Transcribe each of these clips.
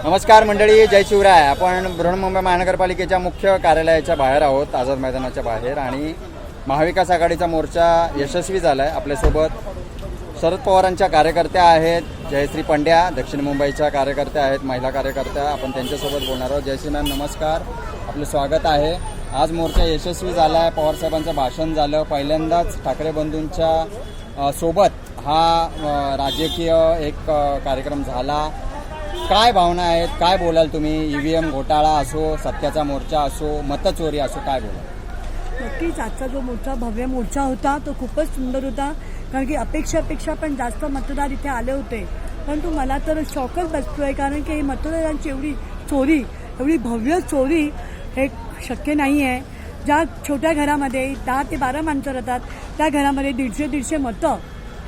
नमस्कार मंडळी, जय शिवराय. आपण बृहन्मुंबई महानगरपालिकेच्या मुख्य कार्यालयाच्या बाहेर आहोत, आझाद मैदानाच्या बाहेर. आणि महाविकास आघाडीचा मोर्चा यशस्वी झाला आहे. आपल्यासोबत शरद पवारांच्या कार्यकर्त्या आहेत, जयश्री पंड्या दक्षिण मुंबईच्या कार्यकर्त्या आहेत, महिला कार्यकर्त्या. आपण त्यांच्यासोबत बोलणार आहोत. जयश्री मॅम, नमस्कार, आपलं स्वागत आहे. आज मोर्चा यशस्वी झाला आहे, पवारसाहेबांचं भाषण झालं. पहिल्यांदाच ठाकरे बंधूंच्या सोबत हा राजकीय एक कार्यक्रम झाला. काय भावना आहेत, काय बोलाल तुम्ही? EVM घोटाळा असो, सत्याचा मोर्चा असो, मतचोरी असो, काय बोलाल? नक्कीच आजचा जो मोठा भव्य मोर्चा होता तो खूपच सुंदर होता, कारण की अपेक्षापेक्षा पण जास्त मतदार इथे आले होते. परंतु मला तर शॉकच बसतोय, कारण की मतदारांची एवढी चोरी, एवढी भव्य चोरी हे शक्य नाही आहे. ज्या छोट्या घरामध्ये 10 ते 12 माणसं राहतात त्या घरामध्ये 150 मतं,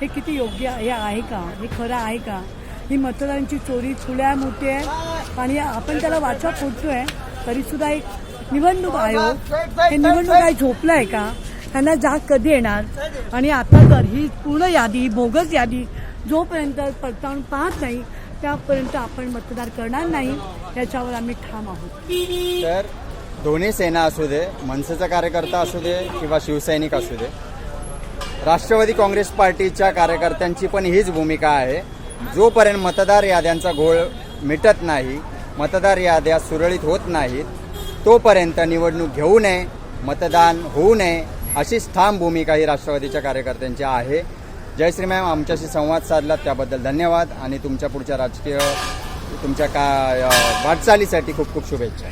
हे किती योग्य हे आहे का? हे खरं आहे का? ही मतदारांची चोरी खुल्या मोठी आहे आणि आपण त्याला वाचा फोडतोय. तरीसुद्धा एक निवडणूक आयोग हे निवडणूक आयोग झोपलं आहे का? त्यांना जाग कधी येणार? आणि आता तर ही पूर्ण यादी, बोगस यादी जोपर्यंत पडताळून पाहत नाही त्यापर्यंत आपण मतदार करणार नाही, याच्यावर आम्ही ठाम आहोत. तर दोन्ही सेना असू दे, मनसेचा कार्यकर्ता असू दे किंवा शिवसैनिक असू दे, राष्ट्रवादी काँग्रेस पार्टीच्या कार्यकर्त्यांची पण हीच भूमिका आहे. जोपर्यंत मतदार याद्यांचा घोळ मिटत नाही, मतदार याद्या सुरळीत होत नाहीत, तोपर्यंत निवडणूक घेऊ नये, मतदान होऊ नये, अशीच ठाम भूमिका ही राष्ट्रवादीच्या कार्यकर्त्यांची आहे. जयश्री मॅम, आमच्याशी संवाद साधलात त्याबद्दल धन्यवाद आणि तुमच्या पुढच्या राजकीय तुमच्या वाटचालीसाठी खूप खूप शुभेच्छा.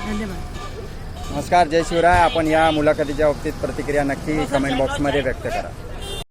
धन्यवाद. नमस्कार, जय शिवराय. आपण या मुलाखतीच्या बाबतीत प्रतिक्रिया नक्की कमेंट बॉक्समध्ये व्यक्त करा.